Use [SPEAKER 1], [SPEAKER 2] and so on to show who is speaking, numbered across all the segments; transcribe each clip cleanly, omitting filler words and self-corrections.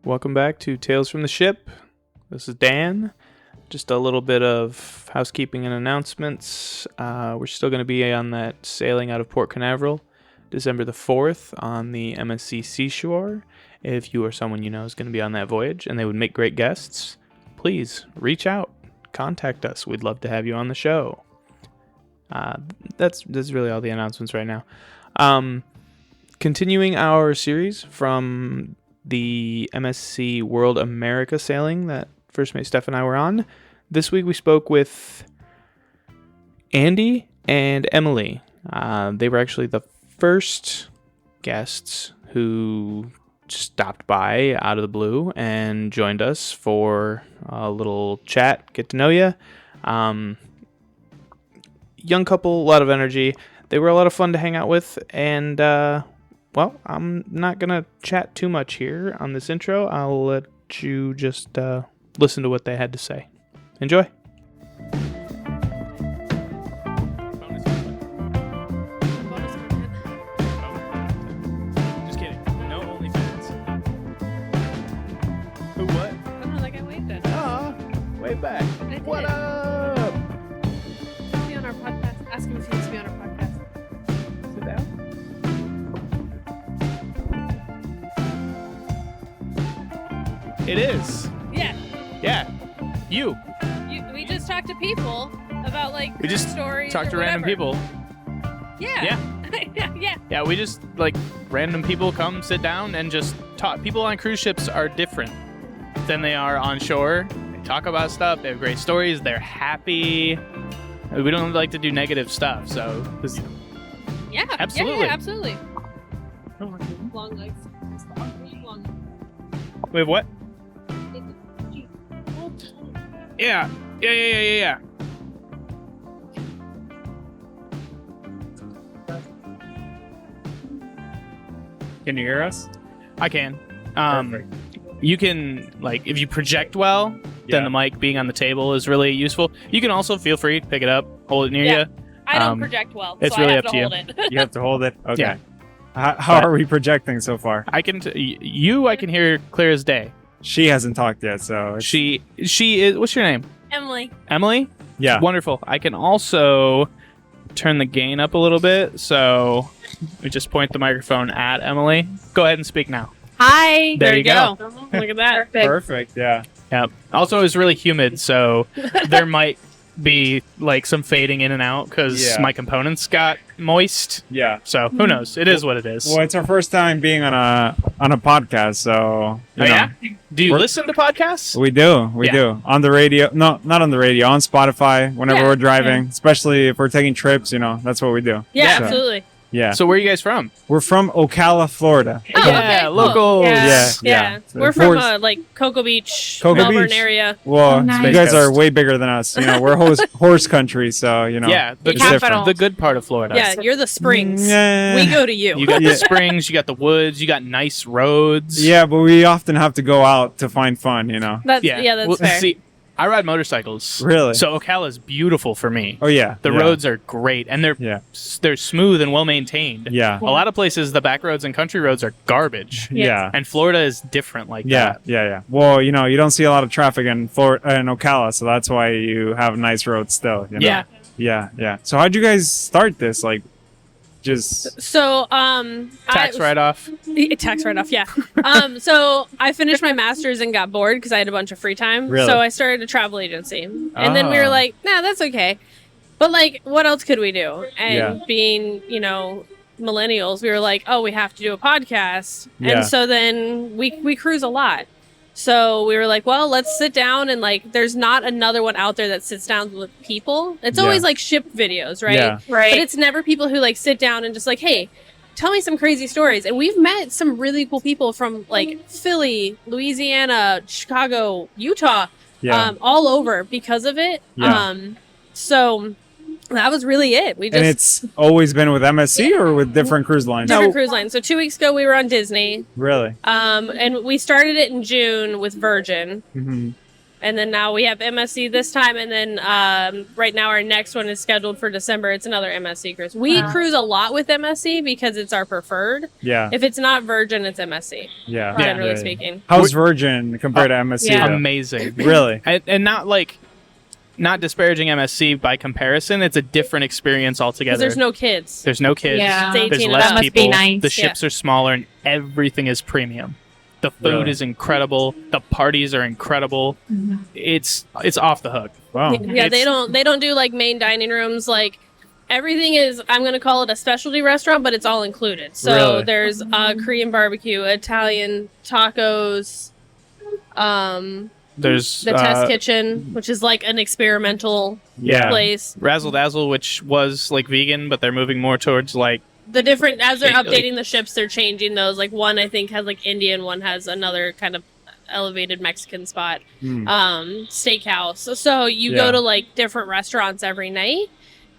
[SPEAKER 1] Welcome back to Tales from the Ship. This is Dan. Just a little bit of housekeeping and announcements. We're still going to be on that sailing out of Port Canaveral, December the 4th on the MSC Seashore. If you or someone you know is going to be on that voyage and they would make great guests, please reach out, contact us. We'd love to have you on the show. That's really all the announcements right now. Continuing our series from the MSC World America sailing that First Mate Steph and I were on. This week we spoke with Andy and Emily. They were actually the first guests who stopped by out of the blue and joined us for a little chat, get to know you. Young couple, a lot of energy. They were a lot of fun to hang out with, and well, I'm not going to chat too much here on this intro. I'll let you just listen to what they had to say. Enjoy. Just kidding. No OnlyFans. Who, what?
[SPEAKER 2] I don't know, like I waved at
[SPEAKER 1] Way back. What
[SPEAKER 2] did.
[SPEAKER 1] up?
[SPEAKER 2] Be on our podcast. Ask him if he wants to be on our podcast.
[SPEAKER 1] Sit down. It is.
[SPEAKER 2] Yeah.
[SPEAKER 1] Yeah. You.
[SPEAKER 2] We just talk to people about like
[SPEAKER 1] We just
[SPEAKER 2] stories.
[SPEAKER 1] talk to random people.
[SPEAKER 2] Yeah. Yeah.
[SPEAKER 1] Yeah, we just, like, random people come sit down and just talk. People on cruise ships are different than they are on shore. They talk about stuff. They have great stories. They're happy. We don't like to do negative stuff, so this,
[SPEAKER 2] Yeah.
[SPEAKER 1] Absolutely.
[SPEAKER 2] Yeah, absolutely. Long legs. Long.
[SPEAKER 1] we have what? Yeah. Yeah.
[SPEAKER 3] Can you hear us?
[SPEAKER 1] I can.
[SPEAKER 3] Perfect.
[SPEAKER 1] You can, like, if you project well, then
[SPEAKER 3] Yeah.
[SPEAKER 1] the mic being on the table is really useful. You can also feel free to pick it up, hold it near
[SPEAKER 2] Yeah.
[SPEAKER 1] you.
[SPEAKER 2] I don't
[SPEAKER 1] Um,
[SPEAKER 2] project well,
[SPEAKER 1] it's
[SPEAKER 2] so
[SPEAKER 1] really
[SPEAKER 2] I have
[SPEAKER 1] up
[SPEAKER 2] to
[SPEAKER 1] to you.
[SPEAKER 2] hold it.
[SPEAKER 3] You have to hold it? Okay.
[SPEAKER 1] Yeah.
[SPEAKER 3] How
[SPEAKER 1] But-
[SPEAKER 3] are we projecting so far?
[SPEAKER 1] I can, I can hear clear as day.
[SPEAKER 3] She hasn't talked yet, so... it's-
[SPEAKER 1] She is, what's your name?
[SPEAKER 2] Emily.
[SPEAKER 1] Emily?
[SPEAKER 3] Yeah.
[SPEAKER 1] Wonderful. I can also turn the gain up a little bit, so we just point the microphone at Emily. Go ahead and speak now.
[SPEAKER 2] Hi.
[SPEAKER 1] There you go.
[SPEAKER 2] Look at that.
[SPEAKER 3] Perfect, yeah.
[SPEAKER 1] Yep. Also, it's really humid, so there might be like some fading in and out because
[SPEAKER 3] Yeah.
[SPEAKER 1] my components got moist.
[SPEAKER 3] Yeah.
[SPEAKER 1] So who knows? It is what it is.
[SPEAKER 3] Well, it's our first time being on a podcast, so... you
[SPEAKER 1] Oh,
[SPEAKER 3] know.
[SPEAKER 1] yeah? Do you
[SPEAKER 3] We're-
[SPEAKER 1] listen to podcasts?
[SPEAKER 3] We do. We
[SPEAKER 1] Yeah.
[SPEAKER 3] do. On the radio. No, not on the radio. On Spotify, whenever
[SPEAKER 2] Yeah,
[SPEAKER 3] we're driving. Especially if we're taking trips, that's what we do.
[SPEAKER 2] Yeah,
[SPEAKER 3] So,
[SPEAKER 2] absolutely.
[SPEAKER 3] Yeah.
[SPEAKER 1] So where are you guys from?
[SPEAKER 3] We're from Ocala, Florida.
[SPEAKER 2] Oh,
[SPEAKER 1] Yeah,
[SPEAKER 2] okay, cool.
[SPEAKER 1] locals.
[SPEAKER 2] Yeah.
[SPEAKER 3] Yeah.
[SPEAKER 2] We're from like Cocoa Beach,
[SPEAKER 3] Cocoa
[SPEAKER 2] Melbourne
[SPEAKER 3] Beach.
[SPEAKER 2] area.
[SPEAKER 3] Well,
[SPEAKER 2] Oh, nice.
[SPEAKER 3] you guys
[SPEAKER 1] Space
[SPEAKER 3] are
[SPEAKER 1] Coast.
[SPEAKER 3] way bigger than us. We're horse country, so,
[SPEAKER 1] Yeah, the
[SPEAKER 3] it's
[SPEAKER 2] capital.
[SPEAKER 3] different.
[SPEAKER 1] The good part of Florida.
[SPEAKER 2] Yeah, you're the springs.
[SPEAKER 3] Yeah.
[SPEAKER 2] We go to you.
[SPEAKER 1] You got
[SPEAKER 3] Yeah.
[SPEAKER 1] the springs, you got the woods, you got nice roads.
[SPEAKER 3] Yeah, but we often have to go out to find fun,
[SPEAKER 2] That's that's
[SPEAKER 1] Well,
[SPEAKER 2] fair.
[SPEAKER 1] See, I ride motorcycles.
[SPEAKER 3] Really?
[SPEAKER 1] So Ocala is beautiful for me.
[SPEAKER 3] Oh, yeah.
[SPEAKER 1] The
[SPEAKER 3] yeah.
[SPEAKER 1] roads are great, and they're
[SPEAKER 3] Yeah.
[SPEAKER 1] smooth and well maintained.
[SPEAKER 3] Yeah.
[SPEAKER 1] A lot of places, the back roads and country roads are garbage.
[SPEAKER 3] Yeah.
[SPEAKER 1] And Florida is different like
[SPEAKER 3] Yeah.
[SPEAKER 1] that.
[SPEAKER 3] Yeah. Well, you don't see a lot of traffic in Florida and Ocala, so that's why you have nice roads still.
[SPEAKER 1] Yeah.
[SPEAKER 3] Yeah. So how'd you guys start this? Like, just
[SPEAKER 2] So,
[SPEAKER 1] Tax write-off.
[SPEAKER 2] Tax write-off, yeah. So I finished my master's and got bored because I had a bunch of free time.
[SPEAKER 3] Really?
[SPEAKER 2] So I started a travel agency, and then we were
[SPEAKER 3] Ah.
[SPEAKER 2] like, "Nah, that's okay." But like, what else could we do? And
[SPEAKER 3] Yeah.
[SPEAKER 2] being, millennials, we were like, "Oh, we have to do a podcast."
[SPEAKER 3] Yeah.
[SPEAKER 2] And so then we cruise a lot. So we were like, well, let's sit down and like, there's not another one out there that sits down with people. It's
[SPEAKER 3] Yeah.
[SPEAKER 2] always like ship videos, right?
[SPEAKER 3] Yeah.
[SPEAKER 2] Right. But it's never people who like sit down and just like, hey, tell me some crazy stories. And we've met some really cool people from like Philly, Louisiana, Chicago, Utah,
[SPEAKER 3] Yeah.
[SPEAKER 2] all over because of it.
[SPEAKER 3] Yeah.
[SPEAKER 2] So that was really it. We just
[SPEAKER 3] and it's always been with MSC or with different cruise lines?
[SPEAKER 2] different cruise lines. So 2 weeks ago we were on Disney.
[SPEAKER 3] Really?
[SPEAKER 2] And we started it in June with Virgin.
[SPEAKER 3] hmm
[SPEAKER 2] And then now we have MSC this time, and then right now our next one is scheduled for December. It's another MSC cruise. We cruise a lot with MSC because it's our preferred.
[SPEAKER 3] Yeah.
[SPEAKER 2] If it's not Virgin, it's MSC.
[SPEAKER 3] Yeah.
[SPEAKER 2] Generally speaking.
[SPEAKER 3] How's Virgin compared to MSC?
[SPEAKER 2] Yeah.
[SPEAKER 3] though?
[SPEAKER 1] Amazing.
[SPEAKER 3] Really?
[SPEAKER 1] And not disparaging MSC by comparison. It's a different experience altogether.
[SPEAKER 2] Because there's no kids.
[SPEAKER 1] There's no kids.
[SPEAKER 4] Yeah.
[SPEAKER 2] It's
[SPEAKER 1] There's
[SPEAKER 2] 18
[SPEAKER 1] less
[SPEAKER 2] and up.
[SPEAKER 1] people.
[SPEAKER 4] Must be nice.
[SPEAKER 1] The ships are smaller, and everything is premium. The food
[SPEAKER 3] Really?
[SPEAKER 1] is incredible. The parties are incredible. It's off the hook.
[SPEAKER 3] Wow.
[SPEAKER 2] Yeah, they
[SPEAKER 1] It's-
[SPEAKER 2] don't do like main dining rooms. Like everything is, I'm gonna call it a specialty restaurant, but it's all included. So
[SPEAKER 3] Really?
[SPEAKER 2] there's Korean barbecue, Italian tacos,
[SPEAKER 1] There's
[SPEAKER 2] the test kitchen, which is like an experimental
[SPEAKER 3] Yeah.
[SPEAKER 2] place.
[SPEAKER 1] Razzle Dazzle, which was like vegan, but they're moving more towards like
[SPEAKER 2] The different, as they're
[SPEAKER 1] Like-
[SPEAKER 2] updating the ships, they're changing those. Like one I think has like Indian, one has another kind of elevated Mexican spot. Steakhouse. So you
[SPEAKER 3] Yeah.
[SPEAKER 2] go to like different restaurants every night,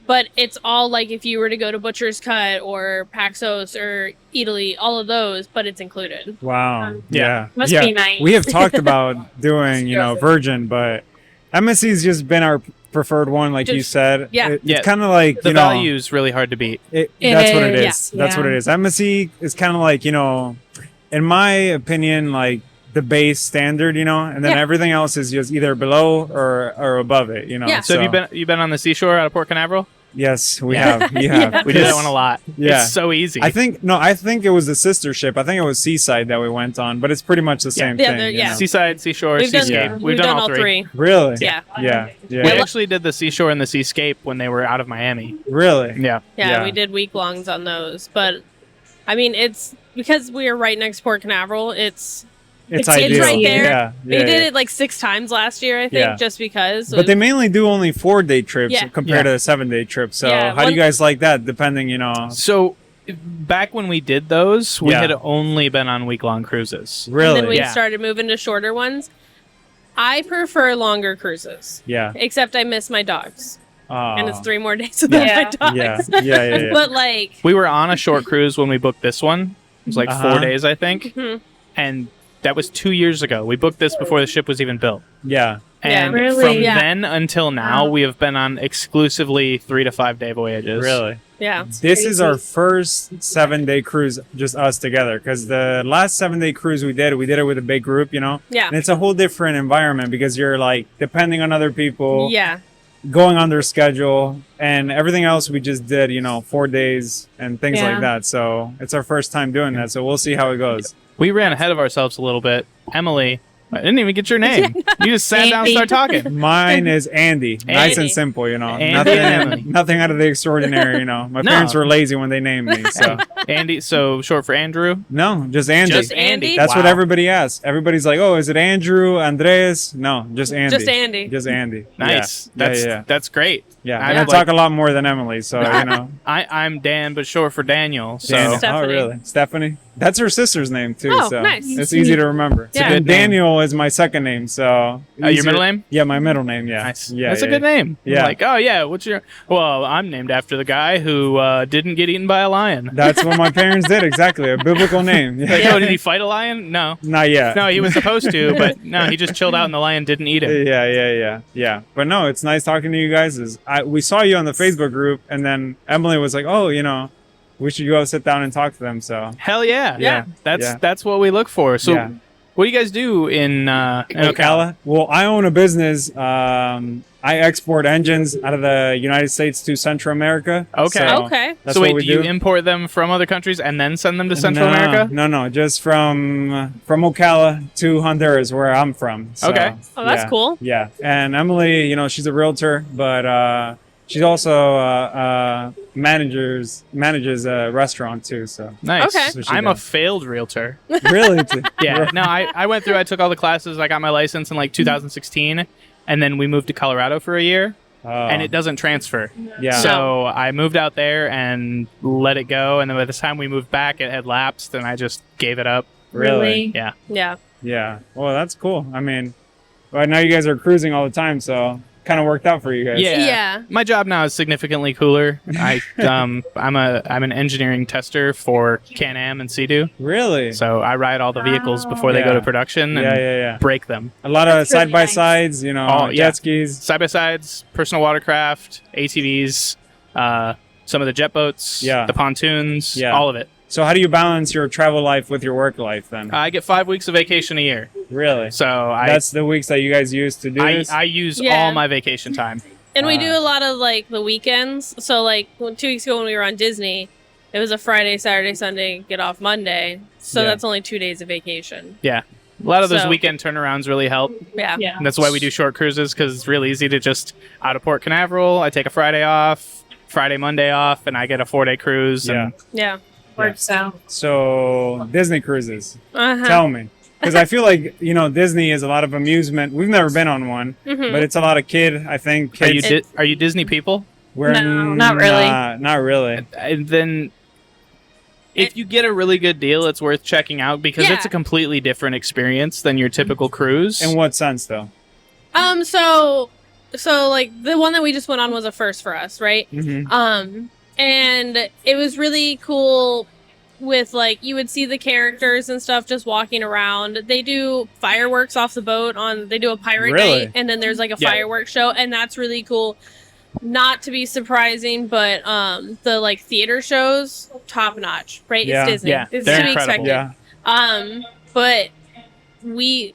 [SPEAKER 2] but it's all like if you were to go to Butcher's Cut or Paxos or Italy, all of those, but it's included.
[SPEAKER 3] Wow.
[SPEAKER 1] Yeah.
[SPEAKER 4] Must
[SPEAKER 3] yeah.
[SPEAKER 4] be nice.
[SPEAKER 3] We have talked about doing, Virgin, but MSC's just been our preferred one, like you
[SPEAKER 2] Just-
[SPEAKER 3] said.
[SPEAKER 2] yeah.
[SPEAKER 1] Yeah.
[SPEAKER 3] It's kind of like,
[SPEAKER 1] the value is really hard to beat.
[SPEAKER 3] That's what it
[SPEAKER 4] is,
[SPEAKER 3] is. That's what it is. MSC is kind of like, in my opinion, like the base standard, and then
[SPEAKER 2] Yeah.
[SPEAKER 3] everything else is just either below or above it,
[SPEAKER 2] Yeah.
[SPEAKER 1] So have you been on the seashore out of Port Canaveral?
[SPEAKER 3] Yes, we
[SPEAKER 1] Yeah.
[SPEAKER 3] have. You have.
[SPEAKER 1] We did that one a lot.
[SPEAKER 3] Yeah.
[SPEAKER 1] It's so easy.
[SPEAKER 3] I think it was the sister ship. I think it was Seaside that we went on, but it's pretty much the same
[SPEAKER 2] Yeah,
[SPEAKER 3] thing.
[SPEAKER 2] they're- yeah.
[SPEAKER 1] Seaside, seashore,
[SPEAKER 2] We've done,
[SPEAKER 1] seascape.
[SPEAKER 2] we've done all three.
[SPEAKER 3] Really?
[SPEAKER 2] Yeah.
[SPEAKER 3] Yeah.
[SPEAKER 1] We
[SPEAKER 3] Yeah.
[SPEAKER 1] actually did the seashore and the seascape when they were out of Miami.
[SPEAKER 3] Really?
[SPEAKER 1] Yeah.
[SPEAKER 2] Yeah,
[SPEAKER 3] Yeah.
[SPEAKER 2] we did week longs on those, but I mean, it's because we are right next to Port Canaveral. It's
[SPEAKER 3] It's
[SPEAKER 2] it's
[SPEAKER 3] ideal.
[SPEAKER 2] right there.
[SPEAKER 3] Yeah.
[SPEAKER 2] we
[SPEAKER 3] yeah,
[SPEAKER 2] did
[SPEAKER 3] yeah.
[SPEAKER 2] it like 6 times last year, I think,
[SPEAKER 3] Yeah.
[SPEAKER 2] just because.
[SPEAKER 3] But they mainly do only 4-day trips
[SPEAKER 2] Yeah.
[SPEAKER 3] compared
[SPEAKER 1] Yeah.
[SPEAKER 3] to a 7-day trip. So
[SPEAKER 2] Yeah,
[SPEAKER 3] how do
[SPEAKER 2] one-
[SPEAKER 3] you guys like that? Depending,
[SPEAKER 1] So back when we did those, we
[SPEAKER 3] Yeah.
[SPEAKER 1] had only been on week-long cruises.
[SPEAKER 2] And
[SPEAKER 3] Really?
[SPEAKER 2] then we
[SPEAKER 1] Yeah.
[SPEAKER 2] started moving to shorter ones. I prefer longer cruises,
[SPEAKER 3] Yeah.
[SPEAKER 2] except I miss my dogs, and it's 3 more days without
[SPEAKER 4] Yeah.
[SPEAKER 2] my dogs.
[SPEAKER 3] Yeah.
[SPEAKER 2] But like,
[SPEAKER 1] We were on a short cruise when we booked this one. It was like 4
[SPEAKER 3] Uh-huh.
[SPEAKER 1] days, I think.
[SPEAKER 2] Mhm.
[SPEAKER 1] And that was 2 years ago. We booked this before the ship was even built.
[SPEAKER 3] Yeah.
[SPEAKER 2] Yeah.
[SPEAKER 1] And
[SPEAKER 4] Really?
[SPEAKER 1] from
[SPEAKER 2] Yeah.
[SPEAKER 1] then until now,
[SPEAKER 4] Wow.
[SPEAKER 1] we have been on exclusively 3 to 5 day voyages.
[SPEAKER 3] Really.
[SPEAKER 2] yeah,
[SPEAKER 3] This is our first 7-day cruise, just us together. Because the last 7-day cruise we did it with a big group,
[SPEAKER 2] yeah,
[SPEAKER 3] And it's a whole different environment because you're like depending on other people,
[SPEAKER 2] yeah.
[SPEAKER 3] going on their schedule, and everything else we just did, 4 days and things
[SPEAKER 4] Yeah.
[SPEAKER 3] like that. So it's our first time doing that. So we'll see how it goes.
[SPEAKER 1] We ran ahead of ourselves a little bit. Emily, I didn't even get your name. You just sat down and started talking.
[SPEAKER 3] Mine is Andy. Nice and
[SPEAKER 2] Andy.
[SPEAKER 3] simple,
[SPEAKER 1] Andy and Emily.
[SPEAKER 3] nothing out of the extraordinary, My
[SPEAKER 1] No.
[SPEAKER 3] parents were lazy when they named me, so
[SPEAKER 1] Andy, so short for Andrew.
[SPEAKER 3] no, just Andy.
[SPEAKER 1] Just Andy.
[SPEAKER 3] That's what
[SPEAKER 1] Wow.
[SPEAKER 3] everybody asks. Everybody's like, "Oh, is it Andrew, Andres?" No, just Andy.
[SPEAKER 2] Just Andy.
[SPEAKER 3] Just Andy.
[SPEAKER 1] Nice.
[SPEAKER 3] Yeah.
[SPEAKER 1] That's great.
[SPEAKER 3] Yeah.
[SPEAKER 1] I
[SPEAKER 3] And I
[SPEAKER 1] would
[SPEAKER 3] talk a lot more than Emily, so
[SPEAKER 1] I'm Dan, but short for Daniel. So
[SPEAKER 3] Dan-
[SPEAKER 2] Stephanie.
[SPEAKER 3] Oh, really? Stephanie? That's her sister's name too.
[SPEAKER 2] Oh,
[SPEAKER 3] so
[SPEAKER 2] nice.
[SPEAKER 3] it's easy to remember.
[SPEAKER 2] Yeah.
[SPEAKER 1] good
[SPEAKER 3] And
[SPEAKER 1] name.
[SPEAKER 3] Daniel is my second name. So
[SPEAKER 1] your middle name?
[SPEAKER 3] Yeah, my middle name. Yeah.
[SPEAKER 1] nice.
[SPEAKER 3] Yeah,
[SPEAKER 1] That's
[SPEAKER 3] yeah,
[SPEAKER 1] a good name.
[SPEAKER 3] Yeah.
[SPEAKER 1] Like, oh yeah, what's your? Well, I'm named after the guy who didn't get eaten by a lion.
[SPEAKER 3] That's what my parents did. Exactly, a biblical name. Yeah.
[SPEAKER 1] Like, oh, did he fight a lion? No.
[SPEAKER 3] Not yet.
[SPEAKER 1] No, he was supposed to, but no, he just chilled out and the lion didn't eat him.
[SPEAKER 3] Yeah. But no, it's nice talking to you guys. We saw you on the Facebook group, and then Emily was like, "Oh, we should go sit down and talk to them." So
[SPEAKER 1] Hell yeah.
[SPEAKER 3] Yeah.
[SPEAKER 1] That's what we look for. So
[SPEAKER 3] Yeah.
[SPEAKER 1] what do you guys do in Ocala?
[SPEAKER 3] Ocala. Well, I own a business. I export engines out of the United States to Central America.
[SPEAKER 1] Okay.
[SPEAKER 3] So
[SPEAKER 2] Okay.
[SPEAKER 3] That's
[SPEAKER 1] So
[SPEAKER 3] what
[SPEAKER 1] wait,
[SPEAKER 3] we
[SPEAKER 1] do you
[SPEAKER 3] do.
[SPEAKER 1] import them from other countries and then send them to Central
[SPEAKER 3] No,
[SPEAKER 1] America?
[SPEAKER 3] No, just from Ocala to Honduras, where I'm from. So,
[SPEAKER 1] Okay.
[SPEAKER 2] Oh, that's
[SPEAKER 3] yeah,
[SPEAKER 2] cool.
[SPEAKER 3] Yeah, and Emily, she's a realtor, but she's also manages a restaurant too. So
[SPEAKER 1] Nice.
[SPEAKER 2] Okay.
[SPEAKER 3] So she
[SPEAKER 1] I'm a
[SPEAKER 3] does.
[SPEAKER 1] failed realtor.
[SPEAKER 3] really,
[SPEAKER 1] Yeah. No, I went through, I took all the classes, I got my license in like 2016, and then we moved to Colorado for a year, and it doesn't transfer.
[SPEAKER 3] yeah.
[SPEAKER 1] So I moved out there and let it go, and then by the time we moved back, it had lapsed, and I just gave it up.
[SPEAKER 3] Really?
[SPEAKER 2] Yeah.
[SPEAKER 3] Yeah. Well, that's cool. I mean, right now you guys are cruising all the time, so kind of worked out for you guys.
[SPEAKER 1] Yeah. My job now is significantly cooler. I'm an engineering tester for Can-Am and Sea-Doo.
[SPEAKER 3] Really?
[SPEAKER 1] So I ride all the vehicles before they go to production and break them.
[SPEAKER 3] A lot of side-by-sides, jet skis.
[SPEAKER 1] Side-by-sides, personal watercraft, ATVs, some of the jet boats, the pontoons, all of it.
[SPEAKER 3] So how do you balance your travel life with your work life then?
[SPEAKER 1] I get 5 weeks of vacation a year.
[SPEAKER 3] Really?
[SPEAKER 1] So
[SPEAKER 3] that's the weeks that you guys use to do this?
[SPEAKER 1] I use all my vacation time.
[SPEAKER 2] And we do a lot of like the weekends. So like 2 weeks ago when we were on Disney, it was a Friday, Saturday, Sunday, get off Monday. So that's only 2 days of vacation.
[SPEAKER 1] Yeah. A lot of those weekend turnarounds really help.
[SPEAKER 2] Yeah.
[SPEAKER 1] And that's why we do short cruises, because it's really easy to just out of Port Canaveral, I take a Friday off, Friday, Monday off, and I get a 4-day cruise.
[SPEAKER 2] Yeah.
[SPEAKER 4] Works out.
[SPEAKER 3] So Disney cruises. Tell me. Because I feel like, Disney is a lot of amusement. We've never been on one, but it's a lot of I think. Kids.
[SPEAKER 1] Are you Disney people?
[SPEAKER 4] No, not really.
[SPEAKER 3] Not really.
[SPEAKER 1] And then if you get a really good deal, it's worth checking out, because it's a completely different experience than your typical cruise.
[SPEAKER 3] In what sense, though?
[SPEAKER 2] So like the one that we just went on was a first for us, right? And it was really cool with like you would see the characters and stuff just walking around. They do fireworks off the boat they do a pirate night, and then there's like a fireworks show, and that's really cool. Not to be surprising, but the like theater shows, top notch, right? It's Disney.
[SPEAKER 1] Yeah,
[SPEAKER 2] it's
[SPEAKER 1] they're
[SPEAKER 2] to be
[SPEAKER 1] incredible.
[SPEAKER 2] expected. But we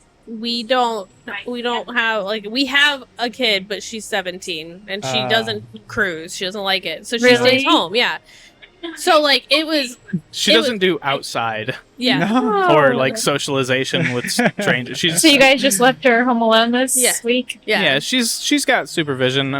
[SPEAKER 2] don't have like we have a kid, but she's 17 and she doesn't cruise. She doesn't like it, so she stays home. Yeah. So like it was.
[SPEAKER 1] She doesn't do outside.
[SPEAKER 2] Yeah.
[SPEAKER 3] No.
[SPEAKER 1] Or like socialization with strangers.
[SPEAKER 4] So you guys just left her home alone this week?
[SPEAKER 1] Yeah. She's got supervision.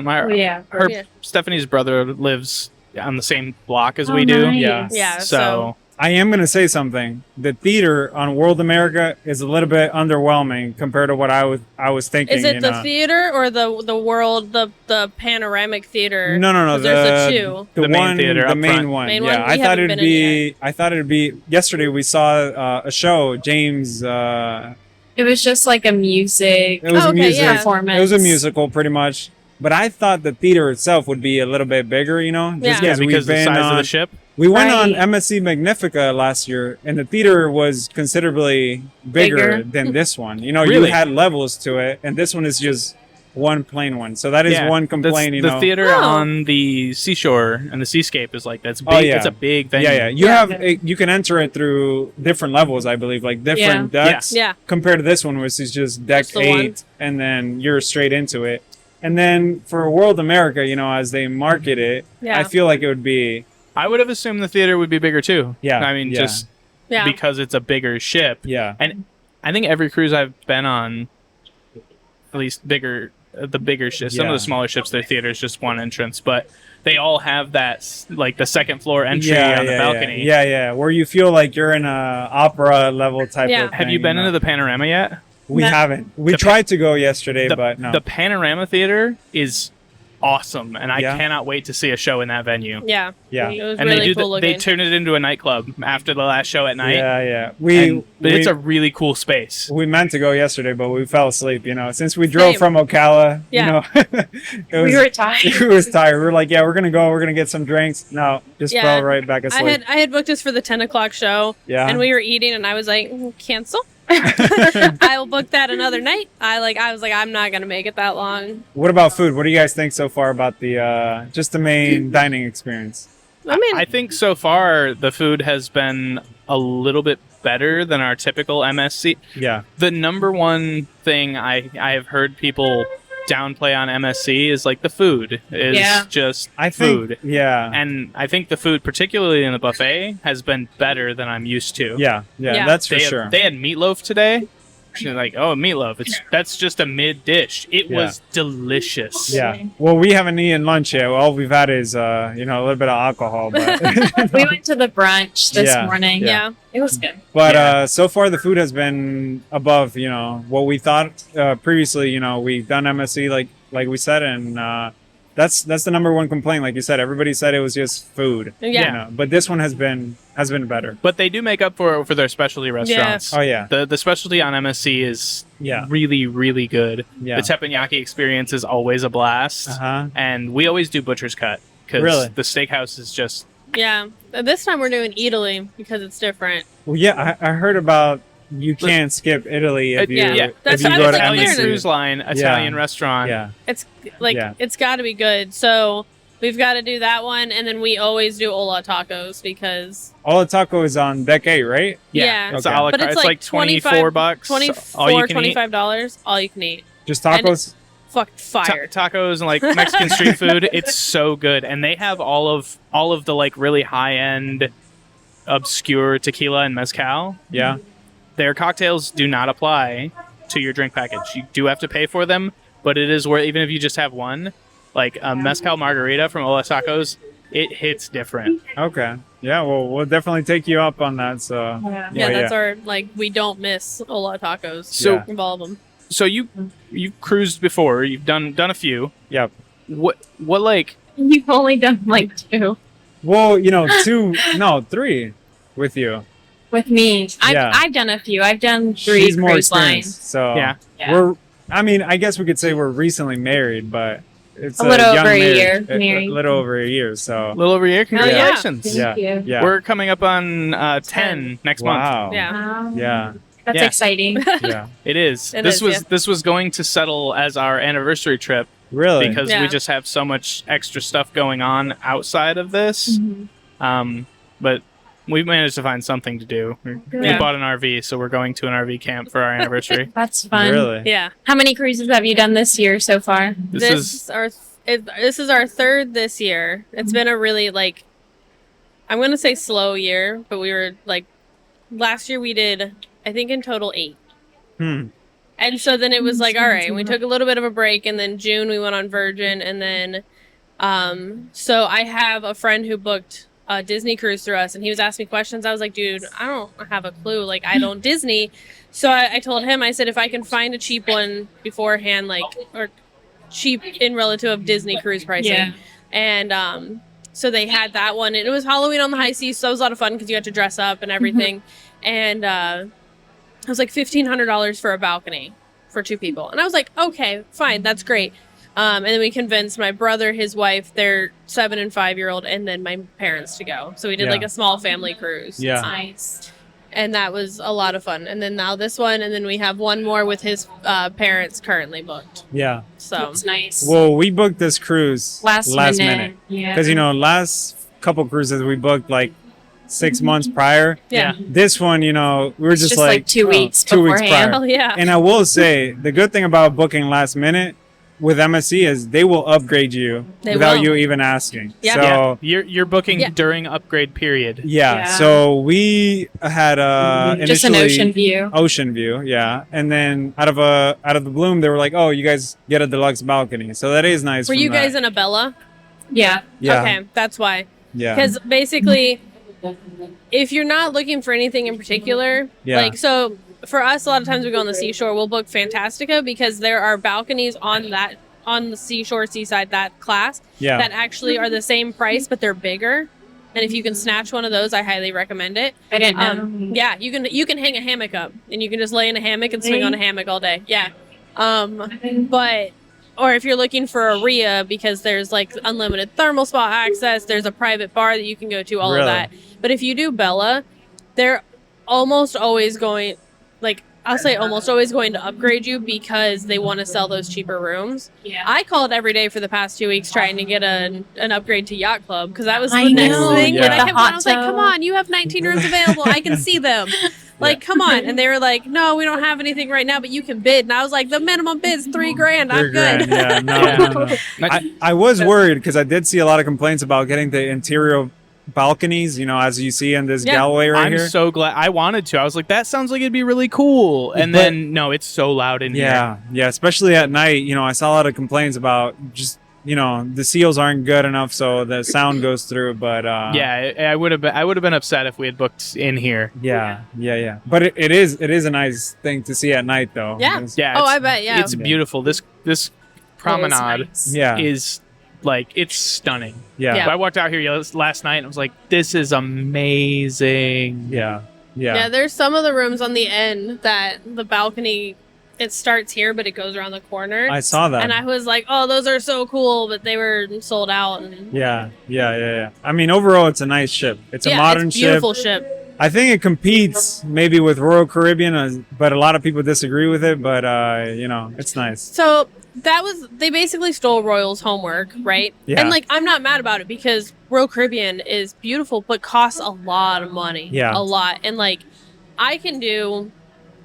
[SPEAKER 1] Stephanie's brother lives on the same block as we do.
[SPEAKER 4] Nice.
[SPEAKER 2] Yeah.
[SPEAKER 1] So
[SPEAKER 3] I am going to say something. The theater on World America is a little bit underwhelming compared to what I was thinking.
[SPEAKER 2] Is it the theater or the world, the panoramic theater?
[SPEAKER 3] No.
[SPEAKER 2] There's the two.
[SPEAKER 1] The main theater,
[SPEAKER 3] the main one.
[SPEAKER 2] Main
[SPEAKER 3] yeah,
[SPEAKER 2] one?
[SPEAKER 3] I thought it'd be. Yesterday we saw a show. James.
[SPEAKER 4] It was just like a music.
[SPEAKER 3] It was a music
[SPEAKER 4] performance.
[SPEAKER 3] It was a musical, pretty much. But I thought the theater itself would be a little bit bigger. Just
[SPEAKER 1] because of the size of the ship.
[SPEAKER 3] We went on MSC Magnifica last year, and the theater was considerably bigger than this one. You had levels to it, and this one is just one plain one. So that is one complaint.
[SPEAKER 1] The theater on the seashore and the seascape is like that's big. It's a big venue.
[SPEAKER 3] You can enter it through different levels, I believe, like different decks.
[SPEAKER 2] Yeah.
[SPEAKER 3] Compared to this one, which is just deck 8, and then you're straight into it. And then for World America, as they market it, I feel like it would be.
[SPEAKER 1] I would have assumed the theater would be bigger too.
[SPEAKER 3] Yeah.
[SPEAKER 1] I mean, just because it's a bigger ship.
[SPEAKER 3] Yeah.
[SPEAKER 1] And I think every cruise I've been on, at least the bigger ships, some of the smaller ships, their theater is just one entrance, but they all have that, like the second floor entry on the balcony.
[SPEAKER 3] Yeah. Where you feel like you're in a opera level type of thing.
[SPEAKER 1] Have you been into the panorama yet?
[SPEAKER 3] We haven't. We tried to go yesterday, but no.
[SPEAKER 1] The panorama theater is awesome, and I cannot wait to see a show in that venue.
[SPEAKER 2] Yeah.
[SPEAKER 3] It
[SPEAKER 2] was
[SPEAKER 1] and
[SPEAKER 2] really cool looking.
[SPEAKER 1] they turn it into a nightclub after the last show at night.
[SPEAKER 3] Yeah.
[SPEAKER 1] But it's a really cool space.
[SPEAKER 3] We meant to go yesterday, but we fell asleep. Since we drove from Ocala.
[SPEAKER 4] We were tired.
[SPEAKER 3] We was tired. We were like, we're gonna go. We're gonna get some drinks. No, just fell right back asleep.
[SPEAKER 2] I had booked us for the 10 o'clock show.
[SPEAKER 3] Yeah.
[SPEAKER 2] And we were eating, and I was like, cancel. I will book that another night. I was like, I'm not gonna make it that long.
[SPEAKER 3] What about food? What do you guys think so far about the just the main dining experience?
[SPEAKER 1] I think so far the food has been a little bit better than our typical MSC.
[SPEAKER 3] Yeah.
[SPEAKER 1] The number one thing I have heard people downplay on MSC is like the food is just food. And I think the food, particularly in the buffet, has been better than I'm used to.
[SPEAKER 3] Yeah, that's for sure.
[SPEAKER 1] They had meatloaf today. She's like, oh, meatloaf. That's just a mid dish. It was delicious.
[SPEAKER 3] Yeah. Well, we haven't eaten lunch yet. All we've had is a little bit of alcohol. But
[SPEAKER 4] we went to the brunch this morning.
[SPEAKER 2] Yeah.
[SPEAKER 4] It was good.
[SPEAKER 3] But so far the food has been above, what we thought previously. We've done MSC like we said, and the that's the number one complaint. Like you said, everybody said it was just food.
[SPEAKER 2] Yeah.
[SPEAKER 3] You know? But this one has been better.
[SPEAKER 1] But they do make up for their specialty restaurants.
[SPEAKER 3] Oh yeah.
[SPEAKER 1] The specialty on MSC is really, really good.
[SPEAKER 3] Yeah.
[SPEAKER 1] The teppanyaki experience is always a blast. And we always do butcher's cut because the steakhouse is just...
[SPEAKER 2] Yeah. This time we're doing Italy because it's different.
[SPEAKER 3] Well, yeah, I heard about you can't skip Italy if you
[SPEAKER 2] That's
[SPEAKER 3] if you
[SPEAKER 2] what
[SPEAKER 3] go
[SPEAKER 2] I was
[SPEAKER 3] to
[SPEAKER 2] like,
[SPEAKER 1] Italian
[SPEAKER 3] MSC.
[SPEAKER 1] cruise line, Italian restaurant.
[SPEAKER 3] Yeah.
[SPEAKER 2] It's like it's got to be good. So we've got to do that one, and then we always do Ola tacos because
[SPEAKER 3] All the taco is on deck 8, right?
[SPEAKER 2] Yeah.
[SPEAKER 1] It's,
[SPEAKER 3] Okay.
[SPEAKER 1] a la
[SPEAKER 2] But
[SPEAKER 1] carte.
[SPEAKER 2] it's
[SPEAKER 1] It's
[SPEAKER 2] like
[SPEAKER 1] like $24.
[SPEAKER 2] $24,
[SPEAKER 1] all you can eat.
[SPEAKER 2] $25, all you can eat.
[SPEAKER 3] Just tacos.
[SPEAKER 2] Fuck fire.
[SPEAKER 1] Tacos and like Mexican street food. It's so good, and they have all of the like really high end, obscure tequila and mezcal.
[SPEAKER 3] Yeah.
[SPEAKER 1] Their cocktails do not apply to your drink package. You do have to pay for them, but it is worth, even if you just have one, like a mezcal margarita from Ola Tacos, it hits different.
[SPEAKER 3] Okay. Yeah. Well, we'll definitely take you up on that. So.
[SPEAKER 2] Yeah, that's our like we don't miss Ola tacos.
[SPEAKER 1] So
[SPEAKER 3] Yeah.
[SPEAKER 2] of all of them.
[SPEAKER 1] So you cruised before. You've done a few.
[SPEAKER 3] Yep.
[SPEAKER 1] What like?
[SPEAKER 4] You've only done like 2
[SPEAKER 3] Well, 3 with you.
[SPEAKER 4] with me.
[SPEAKER 3] Yeah.
[SPEAKER 4] I've done a few. I've done 3
[SPEAKER 3] She's more
[SPEAKER 4] cruise lines.
[SPEAKER 3] experienced. So
[SPEAKER 1] Yeah.
[SPEAKER 3] I guess we could say we're recently married, but it's
[SPEAKER 4] A little
[SPEAKER 3] young
[SPEAKER 4] over a
[SPEAKER 3] marriage.
[SPEAKER 4] year
[SPEAKER 3] A
[SPEAKER 4] married.
[SPEAKER 3] little over a year. So.
[SPEAKER 1] A little over a year. Congratulations.
[SPEAKER 4] Thank you.
[SPEAKER 3] Yeah.
[SPEAKER 1] We're coming up on 10 next month.
[SPEAKER 3] Wow.
[SPEAKER 2] Yeah.
[SPEAKER 3] Yeah.
[SPEAKER 4] That's
[SPEAKER 1] Yeah.
[SPEAKER 4] exciting.
[SPEAKER 3] Yeah.
[SPEAKER 1] It is.
[SPEAKER 2] It
[SPEAKER 1] this
[SPEAKER 2] is,
[SPEAKER 1] was
[SPEAKER 2] yeah.
[SPEAKER 1] this was going to settle as our anniversary trip
[SPEAKER 3] Really?
[SPEAKER 1] because
[SPEAKER 2] Yeah.
[SPEAKER 1] we just have so much extra stuff going on outside of this. But we managed to find something to do. We
[SPEAKER 2] Yeah.
[SPEAKER 1] bought an RV, so we're going to an RV camp for our anniversary.
[SPEAKER 4] That's fun.
[SPEAKER 3] Really?
[SPEAKER 2] Yeah.
[SPEAKER 4] How many cruises have you done this year so far?
[SPEAKER 1] This is
[SPEAKER 2] This is our third this year. It's been a really like I'm gonna say slow year, but we were like last year we did I think in total 8. And so then it was like, all right, we took a little bit of a break, and then June we went on Virgin, and then so I have a friend who booked a Disney cruise through us, and he was asking me questions. I was like, dude, I don't have a clue. Like, I don't Disney. So I told him, I said, if I can find a cheap one beforehand, like, or cheap in relative of Disney cruise pricing.
[SPEAKER 4] Yeah.
[SPEAKER 2] And so they had that one, and it was Halloween on the high seas, so that was a lot of fun because you had to dress up and everything. And it was like $1,500 for a balcony for 2 people. And I was like, okay, fine, that's great. And then we convinced my brother, his wife, their 7 and 5-year-old, and then my parents to go. So we did like a small family cruise.
[SPEAKER 3] Yeah.
[SPEAKER 4] Nice.
[SPEAKER 2] And that was a lot of fun. And then now this one, and then we have one more with his parents currently booked.
[SPEAKER 3] Yeah.
[SPEAKER 2] So
[SPEAKER 4] That's nice.
[SPEAKER 3] Well, we booked this cruise
[SPEAKER 4] last minute. Yeah.
[SPEAKER 3] because last couple cruises we booked like 6 months prior.
[SPEAKER 2] yeah.
[SPEAKER 3] This one, we were
[SPEAKER 4] It's
[SPEAKER 3] just
[SPEAKER 4] just like 2 weeks
[SPEAKER 3] 2 weeks
[SPEAKER 4] beforehand.
[SPEAKER 3] prior.
[SPEAKER 2] Oh yeah.
[SPEAKER 3] And I will say the good thing about booking last minute with MSC is they will upgrade you
[SPEAKER 2] They
[SPEAKER 3] without
[SPEAKER 2] will.
[SPEAKER 3] you even asking.
[SPEAKER 2] Yeah.
[SPEAKER 3] So
[SPEAKER 1] you're booking
[SPEAKER 2] Yeah.
[SPEAKER 1] during upgrade period.
[SPEAKER 3] yeah.
[SPEAKER 4] Yeah.
[SPEAKER 3] So we had
[SPEAKER 4] Just an
[SPEAKER 3] initially
[SPEAKER 4] ocean view.
[SPEAKER 3] Ocean view, yeah. And then out of the bloom, they were like, "Oh, you guys get a deluxe balcony." So that is nice.
[SPEAKER 2] Were
[SPEAKER 3] from
[SPEAKER 2] you guys
[SPEAKER 3] that.
[SPEAKER 2] in a Bella?
[SPEAKER 4] Yeah.
[SPEAKER 3] Yeah.
[SPEAKER 2] Okay, that's why.
[SPEAKER 3] Yeah.
[SPEAKER 2] Because basically, if you're not looking for anything in particular,
[SPEAKER 3] Yeah.
[SPEAKER 2] like so for us, a lot of times we go on the seashore. We'll book Fantastica because there are balconies on the seashore, seaside, that class
[SPEAKER 3] Yeah.
[SPEAKER 2] that actually are the same price, but they're bigger. And if you can snatch one of those, I highly recommend it.
[SPEAKER 4] I didn't know.
[SPEAKER 2] Yeah, you can hang a hammock up, and you can just lay in a hammock and swing on a hammock all day. Yeah. But or if you're looking for a RIA, because there's like unlimited thermal spa access, there's a private bar that you can go to, all
[SPEAKER 3] Really?
[SPEAKER 2] of that. But if you do Bella, they're almost always going, like I'll say almost always going to upgrade you because they want to sell those cheaper rooms.
[SPEAKER 4] Yeah.
[SPEAKER 2] I called every day for the past 2 weeks trying to get an upgrade to Yacht Club because that was the
[SPEAKER 4] I
[SPEAKER 2] next
[SPEAKER 4] know,
[SPEAKER 2] thing.
[SPEAKER 3] yeah.
[SPEAKER 2] And I
[SPEAKER 4] The
[SPEAKER 2] kept
[SPEAKER 4] hot
[SPEAKER 2] going, I was like,
[SPEAKER 4] tub.
[SPEAKER 2] come on, you have 19 rooms available. I can see them. Like, come on. And they were like, no, we don't have anything right now, but you can bid. And I was like, the minimum bid's $3,000. I'm
[SPEAKER 3] $3,000,
[SPEAKER 2] good.
[SPEAKER 3] Yeah, no. I was worried because I did see a lot of complaints about getting the interior balconies, as you see in this
[SPEAKER 2] Yeah.
[SPEAKER 3] gallery right
[SPEAKER 1] I'm
[SPEAKER 3] here.
[SPEAKER 1] so glad. I wanted to. I was like, that sounds like it'd be really cool. And
[SPEAKER 3] But-
[SPEAKER 1] then no, it's so loud in here.
[SPEAKER 3] Yeah, especially at night. I saw a lot of complaints about just the seals aren't good enough, so the sound goes through. But
[SPEAKER 1] Yeah, I would have been upset if we had booked in here.
[SPEAKER 3] yeah. But it is a nice thing to see at night, though.
[SPEAKER 2] Yeah.
[SPEAKER 3] It's-
[SPEAKER 1] Yeah.
[SPEAKER 2] Oh,
[SPEAKER 1] it's-
[SPEAKER 2] I bet, yeah.
[SPEAKER 1] It's beautiful. This promenade
[SPEAKER 4] nice.
[SPEAKER 3] Yeah.
[SPEAKER 1] is Like, it's stunning.
[SPEAKER 3] Yeah.
[SPEAKER 2] Yeah.
[SPEAKER 1] I walked out here last night and I was like, this is amazing.
[SPEAKER 3] Yeah.
[SPEAKER 2] Yeah, there's some of the rooms on the end that the balcony, it starts here, but it goes around the corner.
[SPEAKER 3] I saw that.
[SPEAKER 2] And I was like, oh, those are so cool, but they were sold out. And
[SPEAKER 3] Yeah. I mean, overall, it's a nice ship. It's a modern
[SPEAKER 2] it's a beautiful ship.
[SPEAKER 3] I think it competes maybe with Royal Caribbean, but a lot of people disagree with it. But it's nice.
[SPEAKER 2] So they basically stole Royal's homework, right?
[SPEAKER 3] Yeah.
[SPEAKER 2] And like, I'm not mad about it because Royal Caribbean is beautiful, but costs a lot of money.
[SPEAKER 3] Yeah.
[SPEAKER 2] A lot. And like, I can do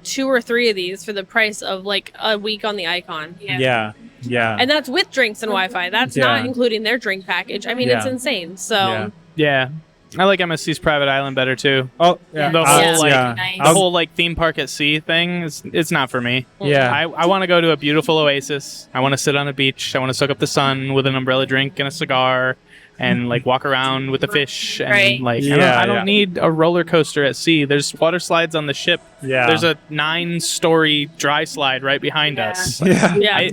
[SPEAKER 2] 2 or 3 of these for the price of like a week on the Icon.
[SPEAKER 3] Yeah.
[SPEAKER 2] And that's with drinks and Wi-Fi. That's not including their drink package. I mean, it's insane. So
[SPEAKER 1] Yeah. I like MSC's Private Island better too.
[SPEAKER 3] Oh, yeah.
[SPEAKER 1] The whole
[SPEAKER 4] nice.
[SPEAKER 1] the whole like theme park at sea thing it's not for me.
[SPEAKER 3] Yeah.
[SPEAKER 1] I want to go to a beautiful oasis. I want to sit on a beach. I want to soak up the sun with an umbrella drink and a cigar and like walk around with the fish and
[SPEAKER 4] Right.
[SPEAKER 1] like
[SPEAKER 3] Yeah,
[SPEAKER 1] I don't need a roller coaster at sea. There's water slides on the ship.
[SPEAKER 3] Yeah.
[SPEAKER 1] There's a 9-story dry slide right behind us.
[SPEAKER 3] Yeah.
[SPEAKER 2] yeah.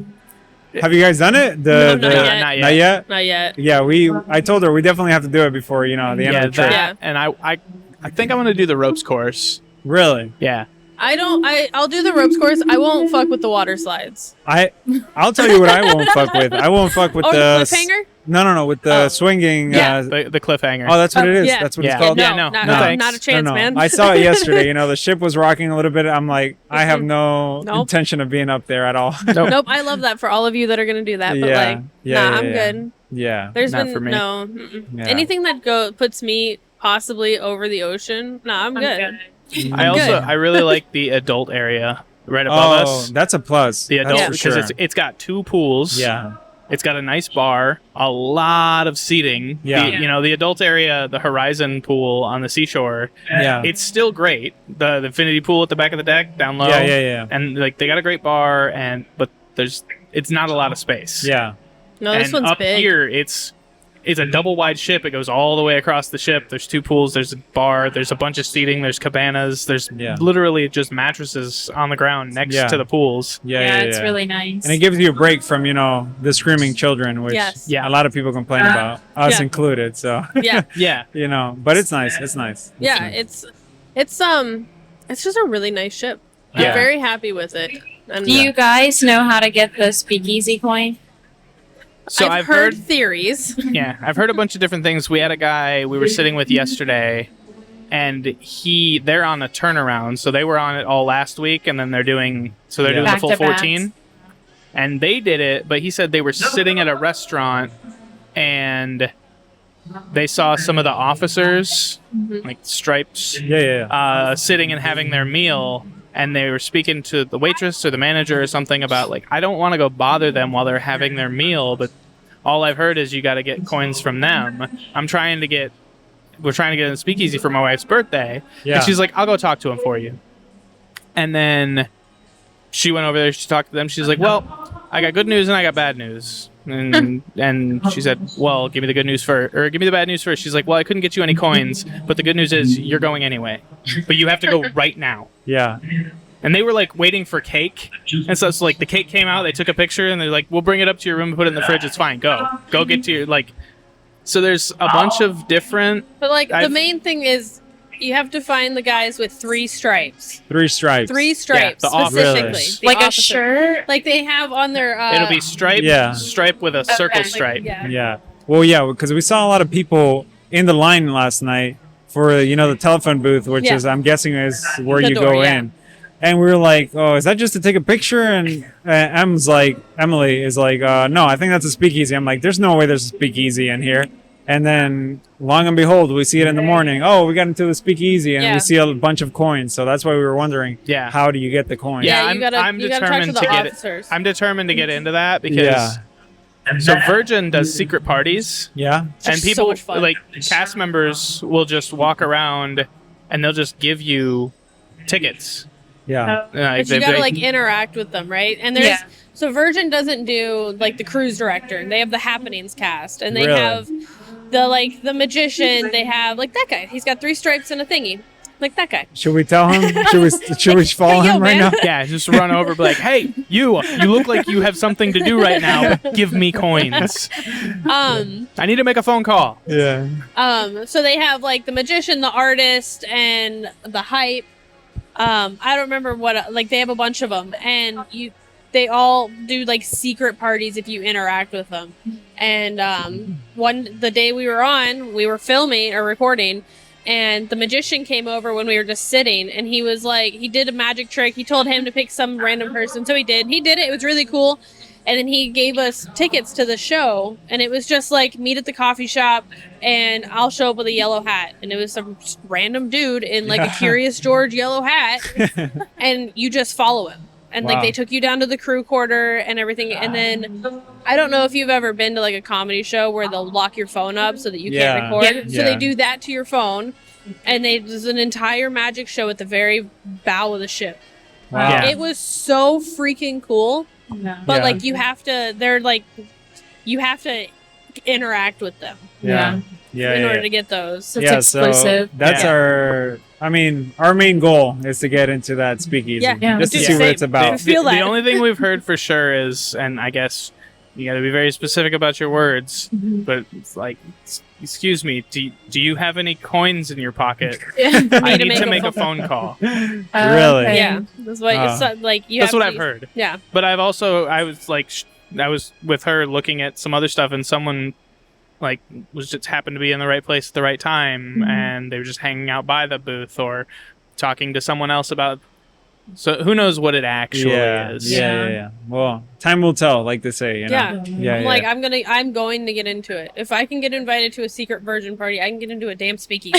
[SPEAKER 3] Have you guys done it?
[SPEAKER 2] No, not yet.
[SPEAKER 1] Not yet.
[SPEAKER 3] Not yet?
[SPEAKER 2] Not yet.
[SPEAKER 3] Yeah, I told her we definitely have to do it before, the end of the trip.
[SPEAKER 1] that, and I think I want to do the ropes course.
[SPEAKER 3] Really?
[SPEAKER 1] Yeah.
[SPEAKER 2] I'll do the ropes course. I won't fuck with the water slides.
[SPEAKER 3] I'll tell you what I won't fuck with. I won't fuck with
[SPEAKER 2] Oh,
[SPEAKER 3] the
[SPEAKER 2] the cliffhanger?
[SPEAKER 3] No, with the swinging.
[SPEAKER 2] Yeah.
[SPEAKER 1] The cliffhanger.
[SPEAKER 3] Oh, that's what it is.
[SPEAKER 2] yeah.
[SPEAKER 3] That's what
[SPEAKER 1] Yeah.
[SPEAKER 3] it's called.
[SPEAKER 1] Yeah, no, thanks.
[SPEAKER 2] not a chance,
[SPEAKER 3] No.
[SPEAKER 2] man.
[SPEAKER 3] I saw it yesterday. The ship was rocking a little bit. I'm like, I have no
[SPEAKER 2] Nope.
[SPEAKER 3] intention of being up there at all.
[SPEAKER 2] Nope. I love that for all of you that are gonna do that. But I'm good.
[SPEAKER 3] Yeah.
[SPEAKER 2] There's
[SPEAKER 1] Not
[SPEAKER 2] been
[SPEAKER 1] for me.
[SPEAKER 2] no
[SPEAKER 3] Yeah.
[SPEAKER 2] anything that puts me possibly over the ocean. No, I'm good.
[SPEAKER 1] I really like the adult area right above
[SPEAKER 3] Oh,
[SPEAKER 1] us.
[SPEAKER 3] that's a plus.
[SPEAKER 1] The adult
[SPEAKER 3] That's for
[SPEAKER 1] because
[SPEAKER 3] sure.
[SPEAKER 1] it's got 2 pools.
[SPEAKER 3] Yeah.
[SPEAKER 1] It's got a nice bar, a lot of seating.
[SPEAKER 3] Yeah.
[SPEAKER 1] The adult area, the Horizon pool on the seashore.
[SPEAKER 3] Yeah.
[SPEAKER 1] It's still great. The infinity pool at the back of the deck down low.
[SPEAKER 3] Yeah.
[SPEAKER 1] And like they got a great bar but it's not a lot of space.
[SPEAKER 3] Yeah.
[SPEAKER 2] No, this
[SPEAKER 1] And
[SPEAKER 2] one's
[SPEAKER 1] up
[SPEAKER 2] big.
[SPEAKER 1] here it's a double wide ship. It goes all the way across the ship. There's 2 pools. There's a bar. There's a bunch of seating. There's cabanas. There's literally just mattresses on the ground next to the pools.
[SPEAKER 3] Yeah.
[SPEAKER 4] It's really nice.
[SPEAKER 3] And it gives you a break from, the screaming children, which
[SPEAKER 2] Yes.
[SPEAKER 1] Yeah.
[SPEAKER 3] a lot of people complain about, us
[SPEAKER 2] Yeah.
[SPEAKER 3] included. So,
[SPEAKER 2] Yeah.
[SPEAKER 1] Yeah.
[SPEAKER 3] but it's nice. It's nice.
[SPEAKER 2] Yeah,
[SPEAKER 3] nice.
[SPEAKER 2] it's just a really nice ship.
[SPEAKER 1] Yeah.
[SPEAKER 2] I'm very happy with it. And
[SPEAKER 4] Do you guys know how to get the speakeasy coin?
[SPEAKER 1] So
[SPEAKER 2] I've heard theories.
[SPEAKER 1] Yeah, I've heard a bunch of different things. We had a guy we were sitting with yesterday, and they're on a turnaround. So they were on it all last week, and then they're doing the
[SPEAKER 4] Back
[SPEAKER 1] full
[SPEAKER 4] to backs.
[SPEAKER 1] 14. And they did it, but he said they were sitting at a restaurant, and they saw some of the officers, like stripes,
[SPEAKER 3] Yeah.
[SPEAKER 1] sitting and having their meal. And they were speaking to the waitress or the manager or something about, like, I don't want to go bother them while they're having their meal, but all I've heard is you got to get coins from them. We're trying to get a speakeasy for my wife's birthday.
[SPEAKER 3] Yeah.
[SPEAKER 1] And she's like, I'll go talk to him for you. And then she went over there, she talked to them. She's like, well, I got good news and I got bad news. And she said, well, give me the good news first, or give me the bad news first. She's like, well, I couldn't get you any coins, but the good news is you're going anyway. But you have to go right now.
[SPEAKER 3] Yeah.
[SPEAKER 1] And they were like waiting for cake. And so it's like the cake came out, they took a picture, and they're like, we'll bring it up to your room and put it in the fridge. It's fine. Go get to your, like, so there's a bunch of different.
[SPEAKER 2] But like the main thing is you have to find the guys with 3 stripes.
[SPEAKER 3] 3 stripes.
[SPEAKER 2] 3 stripes
[SPEAKER 1] the
[SPEAKER 2] specifically.
[SPEAKER 3] officers.
[SPEAKER 2] The
[SPEAKER 4] Like a
[SPEAKER 2] officer.
[SPEAKER 4] shirt?
[SPEAKER 2] Like they have on their
[SPEAKER 1] It'll be stripe, stripe with a circle stripe.
[SPEAKER 3] Yeah. Well, yeah, because we saw a lot of people in the line last night for, the telephone booth, which is, I'm guessing, is where
[SPEAKER 2] The
[SPEAKER 3] you
[SPEAKER 2] door,
[SPEAKER 3] go
[SPEAKER 2] yeah.
[SPEAKER 3] in. And we were like, oh, is that just to take a picture? And Emily is like, no, I think that's a speakeasy. I'm like, there's no way there's a speakeasy in here. And then, long and behold, we see it in the morning. Oh, we got into the speakeasy, and we see a bunch of coins. So that's why we were wondering, how do you get the coins?
[SPEAKER 1] Yeah,
[SPEAKER 2] you gotta talk to the officers.
[SPEAKER 1] I'm determined to get into that because so Virgin does secret parties.
[SPEAKER 3] Yeah.
[SPEAKER 1] And
[SPEAKER 2] so
[SPEAKER 1] people,
[SPEAKER 2] much fun.
[SPEAKER 1] like cast members, will just walk around and they'll just give you tickets.
[SPEAKER 3] Yeah.
[SPEAKER 2] But you gotta like interact with them, right? And there's so Virgin doesn't do like the cruise director. They have the happenings cast, and they have the magician. They have like that guy. He's got 3 stripes and a thingy. Like that guy.
[SPEAKER 3] Should we tell him? Should we follow
[SPEAKER 2] Hey, yo,
[SPEAKER 3] him right
[SPEAKER 2] man.
[SPEAKER 3] now?
[SPEAKER 1] Yeah, just run over, be like, hey, you look like you have something to do right now. But give me coins. I need to make a phone call.
[SPEAKER 3] Yeah.
[SPEAKER 2] So they have like the magician, the artist, and the hype. I don't remember what, like they have a bunch of them, and they all do like secret parties if you interact with them. And the day we were filming or recording, and the magician came over when we were just sitting, and he was like, he did a magic trick. He told him to pick some random person, so he did it. It was really cool. And then he gave us tickets to the show, and it was just like, meet at the coffee shop, and I'll show up with a yellow hat. And it was some random dude in like a Curious George yellow hat, and you just follow him. And like they took you down to the crew quarter and everything. And then I don't know if you've ever been to like a comedy show where they'll lock your phone up so that you can't record. So they do that to your phone, and there's an entire magic show at the very bow of the ship.
[SPEAKER 3] Wow.
[SPEAKER 1] Yeah.
[SPEAKER 2] It was so freaking cool. But like you have to interact with them in order to get those.
[SPEAKER 4] It's exclusive.
[SPEAKER 3] So that's our main goal is to get into that speakeasy.
[SPEAKER 2] Yeah.
[SPEAKER 3] Just to see what it's about.
[SPEAKER 1] The only thing we've heard for sure is, and I guess you got to be very specific about your words, but it's like, excuse me, do you have any coins in your pocket? I need to make a phone call.
[SPEAKER 3] Really?
[SPEAKER 2] Okay. Yeah, that's what it's like.
[SPEAKER 1] That's what I've heard.
[SPEAKER 2] Yeah,
[SPEAKER 1] but I was with her looking at some other stuff, and someone like was just happened to be in the right place at the right time, and they were just hanging out by the booth or talking to someone else about. So who knows what it actually is?
[SPEAKER 3] Yeah. Well, time will tell, like they say. You know?
[SPEAKER 2] I'm like, I'm going to get into it. If I can get invited to a secret virgin party, I can get into a damn speakeasy.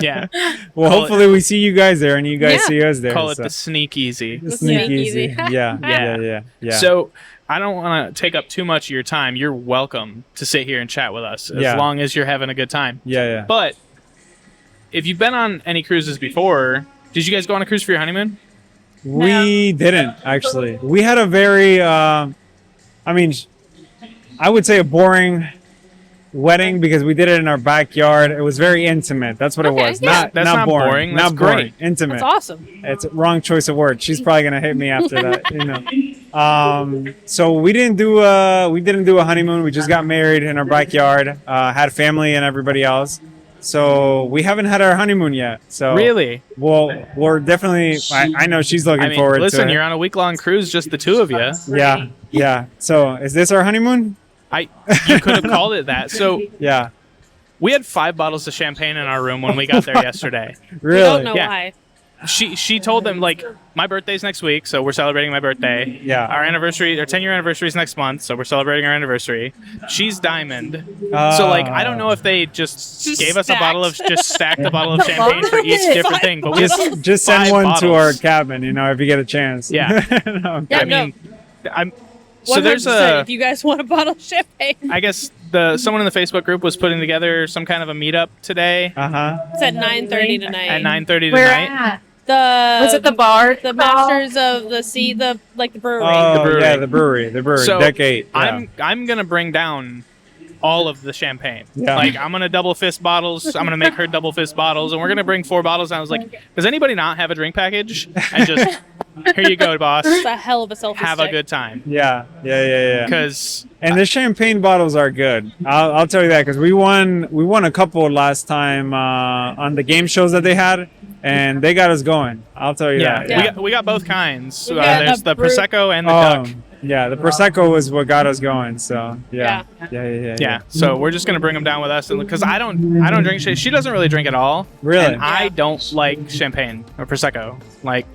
[SPEAKER 1] Yeah.
[SPEAKER 3] Well, hopefully we see you guys there, and you guys see us there.
[SPEAKER 1] Call it the sneak easy.
[SPEAKER 3] The sneak easy. Yeah.
[SPEAKER 1] So I don't want to take up too much of your time. You're welcome to sit here and chat with us as long as you're having a good time.
[SPEAKER 3] Yeah.
[SPEAKER 1] But if you've been on any cruises before, did you guys go on a cruise for your honeymoon?
[SPEAKER 3] We didn't, actually. We had a very, I would say a boring wedding because we did it in our backyard. It was very intimate. That's what it was.
[SPEAKER 2] Yeah.
[SPEAKER 1] That's not boring. That's
[SPEAKER 3] Not boring.
[SPEAKER 1] great.
[SPEAKER 3] Intimate.
[SPEAKER 2] That's awesome.
[SPEAKER 3] It's a wrong choice of words. She's probably gonna hit me after that, you know. So we didn't do a honeymoon. We just got married in our backyard. Had family and everybody else. So we haven't had our honeymoon yet. So
[SPEAKER 1] Really?
[SPEAKER 3] well, we're definitely. I know she's looking forward to it.
[SPEAKER 1] Listen, you're on a week-long cruise, just the two of you.
[SPEAKER 3] Yeah. So is this our honeymoon?
[SPEAKER 1] You could have called it that. So
[SPEAKER 3] Yeah.
[SPEAKER 1] we had 5 bottles of champagne in our room when we got there yesterday.
[SPEAKER 3] Really?
[SPEAKER 2] I don't know
[SPEAKER 1] Yeah.
[SPEAKER 2] why.
[SPEAKER 1] She told them, like, my birthday's next week, so we're celebrating my birthday.
[SPEAKER 3] Yeah.
[SPEAKER 1] Our 10-year anniversary is next month, so we're celebrating our anniversary. She's diamond. So, like, I don't know if they just gave us stacked a bottle of champagne for each different thing. But
[SPEAKER 3] just send
[SPEAKER 1] 5
[SPEAKER 3] one
[SPEAKER 1] bottles.
[SPEAKER 3] to our cabin, if you get a chance.
[SPEAKER 1] Yeah.
[SPEAKER 3] No,
[SPEAKER 2] Yeah,
[SPEAKER 1] I mean, I'm. So
[SPEAKER 2] 100%.
[SPEAKER 1] there's a.
[SPEAKER 2] If you guys want a bottle of champagne,
[SPEAKER 1] I guess someone in the Facebook group was putting together some kind of a meetup today
[SPEAKER 2] it's at 9:30 tonight.
[SPEAKER 1] at 9:30
[SPEAKER 4] Where
[SPEAKER 1] tonight.
[SPEAKER 4] at?
[SPEAKER 2] Was
[SPEAKER 4] it the bar?
[SPEAKER 2] The Masters of the Sea, the brewery.
[SPEAKER 3] Oh,
[SPEAKER 1] The brewery.
[SPEAKER 3] yeah, the brewery.
[SPEAKER 1] So
[SPEAKER 3] Deck 8. Yeah.
[SPEAKER 1] I'm gonna bring down all of the champagne.
[SPEAKER 3] Yeah.
[SPEAKER 1] Like, I'm gonna double fist bottles. I'm gonna make her double fist bottles, and we're gonna bring 4 bottles. And I was like, does anybody not have a drink package? And just here you go, boss.
[SPEAKER 2] It's a hell of a selfie
[SPEAKER 1] Have
[SPEAKER 2] stick.
[SPEAKER 1] a good time.
[SPEAKER 3] Yeah.
[SPEAKER 1] Because
[SPEAKER 3] And the champagne bottles are good. I'll tell you that because we won a couple last time on the game shows that they had, and they got us going. I'll tell you that.
[SPEAKER 2] Yeah.
[SPEAKER 1] we got both kinds.
[SPEAKER 2] We got
[SPEAKER 1] There's the
[SPEAKER 2] the brute-
[SPEAKER 1] prosecco and the duck.
[SPEAKER 3] Yeah, the prosecco was what got us going. So yeah.
[SPEAKER 1] So we're just gonna bring them down with us, because I don't drink. She doesn't really drink at all.
[SPEAKER 3] Really?
[SPEAKER 1] And I don't like champagne or prosecco. Like,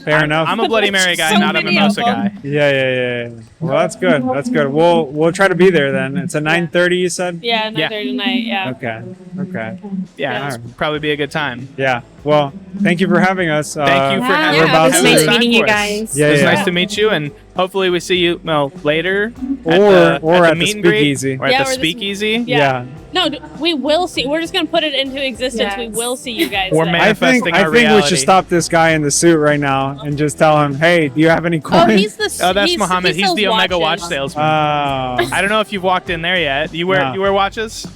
[SPEAKER 3] Fair enough.
[SPEAKER 1] I'm a Bloody Mary guy,
[SPEAKER 2] So
[SPEAKER 1] not a
[SPEAKER 2] many
[SPEAKER 1] mimosa
[SPEAKER 2] of them.
[SPEAKER 1] guy.
[SPEAKER 3] Yeah. Well, that's good. We'll try to be there then. It's a 9:30. You said.
[SPEAKER 2] Yeah, 9:30 tonight. Yeah.
[SPEAKER 3] Okay.
[SPEAKER 1] Yeah,
[SPEAKER 3] All
[SPEAKER 1] it'll probably be a good time.
[SPEAKER 3] Yeah. Well, thank you for having us.
[SPEAKER 1] Thank you for
[SPEAKER 2] Yeah,
[SPEAKER 1] having
[SPEAKER 2] we're
[SPEAKER 1] us.
[SPEAKER 2] about to
[SPEAKER 1] Have
[SPEAKER 2] meet
[SPEAKER 1] a time
[SPEAKER 4] meeting you
[SPEAKER 1] for us.
[SPEAKER 4] guys.
[SPEAKER 3] Yeah,
[SPEAKER 1] It was
[SPEAKER 3] yeah.
[SPEAKER 1] nice to meet you, and hopefully we see you later.
[SPEAKER 3] Or
[SPEAKER 1] at the
[SPEAKER 3] at the
[SPEAKER 1] meet and greet,
[SPEAKER 3] speakeasy.
[SPEAKER 1] or at
[SPEAKER 2] Yeah,
[SPEAKER 1] the
[SPEAKER 2] or the-
[SPEAKER 1] speakeasy.
[SPEAKER 2] Yeah. No, we will see. We're just gonna put it into existence. We
[SPEAKER 4] Yes.
[SPEAKER 2] will see you guys.
[SPEAKER 1] We're
[SPEAKER 2] there.
[SPEAKER 1] mad-
[SPEAKER 3] I think
[SPEAKER 1] Manifesting
[SPEAKER 3] we
[SPEAKER 1] our reality.
[SPEAKER 3] should stop this guy in the suit right now and just tell him, "Hey, do you have any
[SPEAKER 2] Oh,
[SPEAKER 3] coins?"
[SPEAKER 2] he's the.
[SPEAKER 1] Oh, that's
[SPEAKER 2] he's,
[SPEAKER 1] Mohammed.
[SPEAKER 2] he
[SPEAKER 1] He's the
[SPEAKER 2] sells
[SPEAKER 1] Omega watch
[SPEAKER 2] watches.
[SPEAKER 1] salesman.
[SPEAKER 3] Oh.
[SPEAKER 1] I don't know if you've walked in there yet. You wear
[SPEAKER 3] No.
[SPEAKER 1] watches?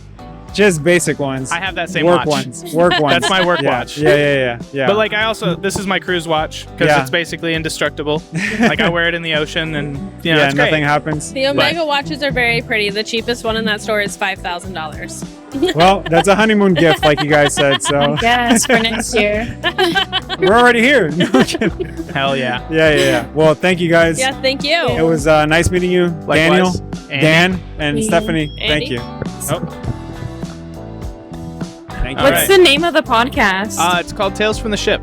[SPEAKER 3] Just basic ones.
[SPEAKER 1] I have that same
[SPEAKER 3] work
[SPEAKER 1] watch.
[SPEAKER 3] Work ones.
[SPEAKER 1] That's my work
[SPEAKER 3] yeah.
[SPEAKER 1] watch.
[SPEAKER 3] Yeah.
[SPEAKER 1] But like this is my cruise watch because it's basically indestructible. Like I wear it in the ocean and it's
[SPEAKER 3] nothing
[SPEAKER 1] great.
[SPEAKER 3] happens.
[SPEAKER 2] The Omega watches are very pretty. The cheapest one in that store is $5,000.
[SPEAKER 3] Well, that's a honeymoon gift, like you guys said. So
[SPEAKER 4] Yes, for next year.
[SPEAKER 3] we're already here. No kidding.
[SPEAKER 1] Hell yeah.
[SPEAKER 3] Yeah. Well, thank you guys.
[SPEAKER 2] Yeah, thank you.
[SPEAKER 3] It was nice meeting you,
[SPEAKER 1] Likewise.
[SPEAKER 3] Daniel,
[SPEAKER 1] Andy.
[SPEAKER 3] Dan, and
[SPEAKER 4] Andy.
[SPEAKER 3] Stephanie. Thank
[SPEAKER 2] Andy.
[SPEAKER 3] you. Oh. Thank you.
[SPEAKER 1] All
[SPEAKER 4] What's
[SPEAKER 1] right.
[SPEAKER 4] the name of the podcast?
[SPEAKER 1] It's called Tales from the Ship.